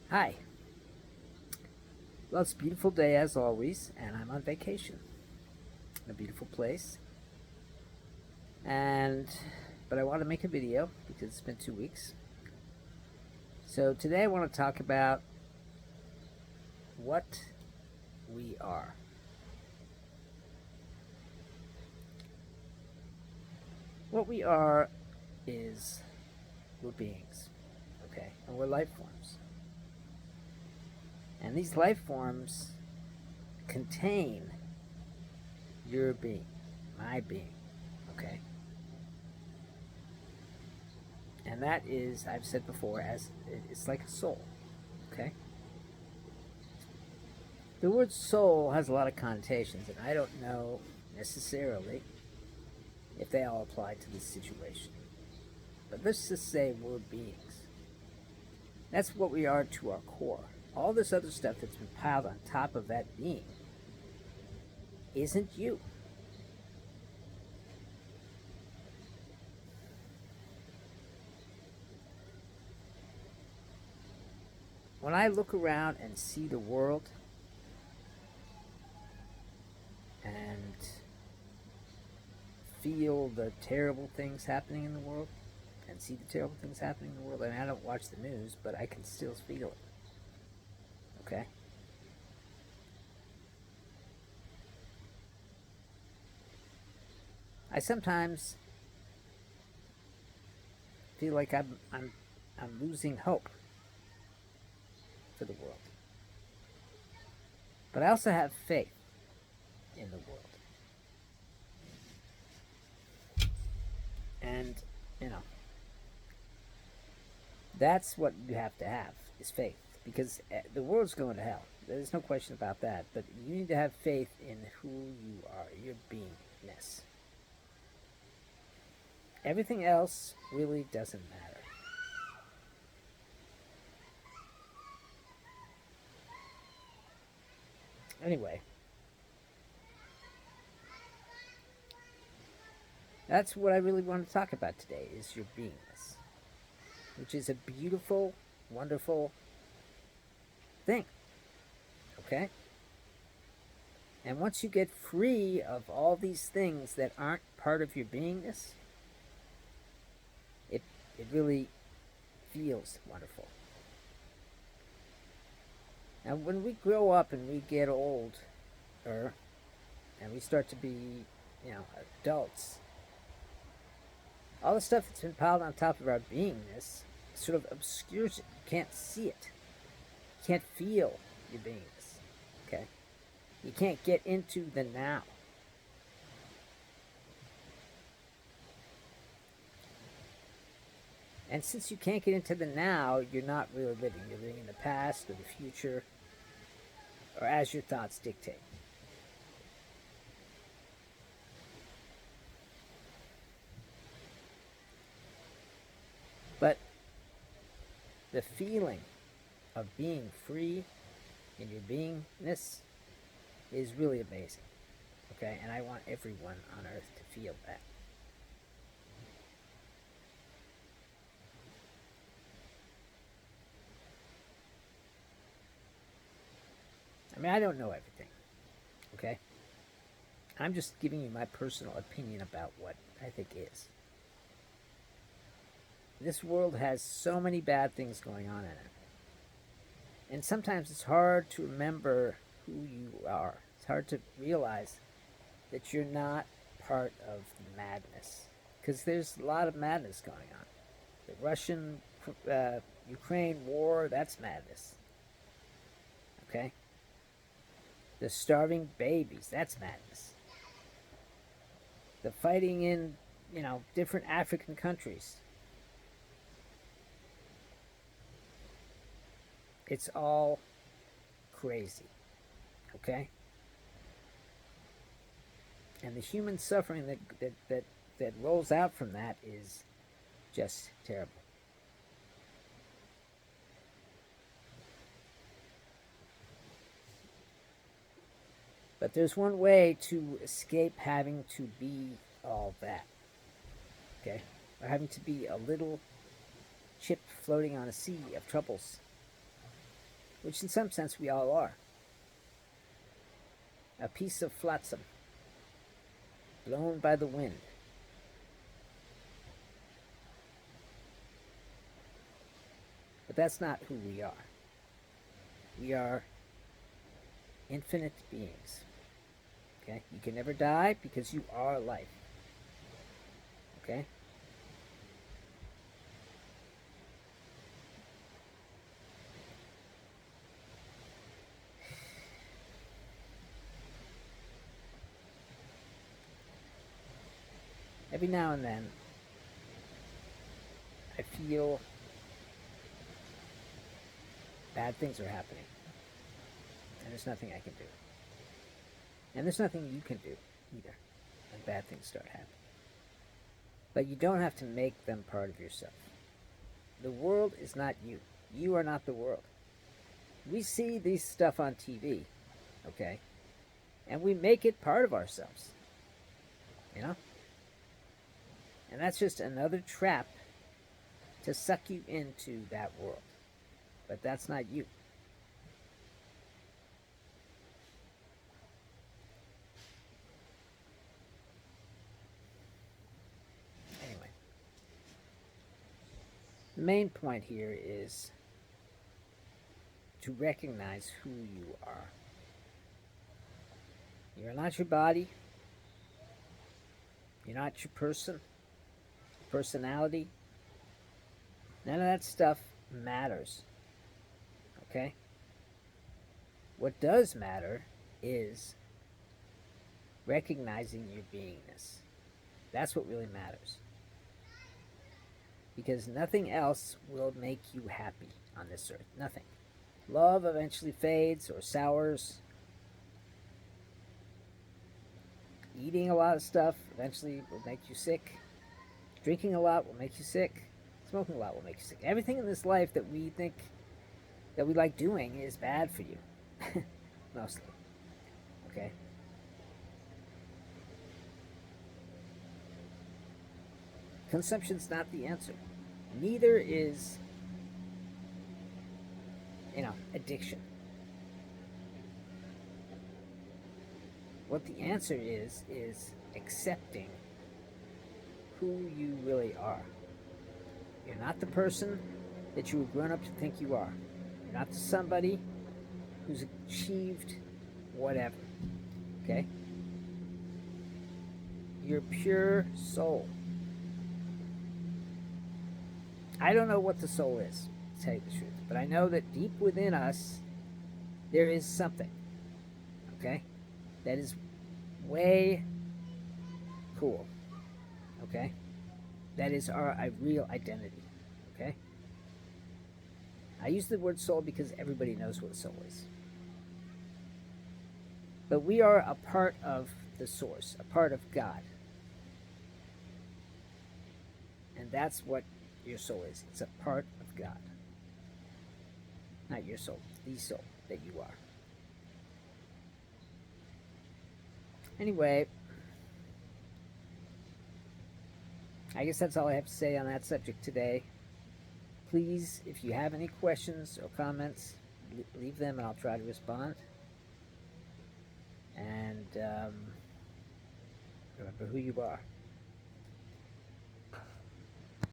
Hi. Well, it's a beautiful day as always, and I'm on vacation in a beautiful place. And but I want to make a video because it's been 2 weeks. So today I want to talk about what we are. What we are is we're beings, okay, and we're life forms. And these life forms contain your being, my being, okay. And that is, I've said before, as it's like a soul, okay. The word soul has a lot of connotations, and I don't know necessarily if they all apply to this situation. But let's just say we're beings. That's what we are to our core. All this other stuff that's been piled on top of that being isn't you. When I look around and see the world and feel the terrible things happening in the world and see the terrible things happening in the world, and I don't watch the news, but I can still feel it. Okay? I sometimes feel like I'm losing hope for the world. But I also have faith in the world. And, you know, that's what you have to have is faith. Because the world's going to hell. There's no question about that. But you need to have faith in who you are, your beingness. Everything else really doesn't matter. Anyway, that's what I really want to talk about today is your beingness, which is a beautiful, wonderful thing. Okay? And once you get free of all these things that aren't part of your beingness, it it really feels wonderful. Now, when we grow up and we get older, and we start to be, adults, all the stuff that's been piled on top of our beingness sort of obscures it. You can't see it. You can't feel your beingness. Okay, you can't get into the now. And since you can't get into the now, you're not really living. You're living in the past or the future, or as your thoughts dictate. But the feeling of being free in your beingness is really amazing. Okay, and I want everyone on earth to feel that. I mean, I don't know everything. Okay, I'm just giving you my personal opinion about what I think is. This world has so many bad things going on in it. And sometimes it's hard to remember who you are. It's hard to realize that you're not part of the madness. Because there's a lot of madness going on. The Russian Ukraine war, that's madness. Okay? The starving babies, that's madness. The fighting in, different African countries, it's all crazy. Okay? And the human suffering that rolls out from that is just terrible. But there's one way to escape having to be all that. Okay? Or having to be a little chip floating on a sea of troubles. which in some sense we all are. A piece of flotsam blown by the wind. But that's not who we are. We are infinite beings. Okay? You can never die because you are life. Okay? Every now and then, I feel bad things are happening. And there's nothing I can do. And there's nothing you can do either when bad things start happening. But you don't have to make them part of yourself. The world is not you. You are not the world. We see this stuff on TV, okay? And we make it part of ourselves. You know? And that's just another trap to suck you into that world. But that's not you. Anyway. The main point here is to recognize who you are. You're not your body. You're not your personality. None of that stuff matters. Okay? What does matter is recognizing your beingness. That's what really matters. Because nothing else will make you happy on this earth. Nothing. Love eventually fades or sours. Eating a lot of stuff eventually will make you sick. Drinking a lot will make you sick. Smoking a lot will make you sick. Everything in this life that we think that we like doing is bad for you. Mostly. Okay? Consumption's not the answer. Neither is, addiction. What the answer is accepting who you really are. You're not the person that you were grown up to think you are. You're not somebody who's achieved whatever. Okay? You're pure soul. I don't know what the soul is, to tell you the truth, but I know that deep within us, there is something, okay, that is way cool, okay? That is our real identity, okay? I use the word soul because everybody knows what soul is. But we are a part of the source, a part of God. And that's what your soul is. It's a part of God. Not your soul, the soul that you are. Anyway, I guess that's all I have to say on that subject today. Please, if you have any questions or comments, leave them and I'll try to respond. And remember who you are.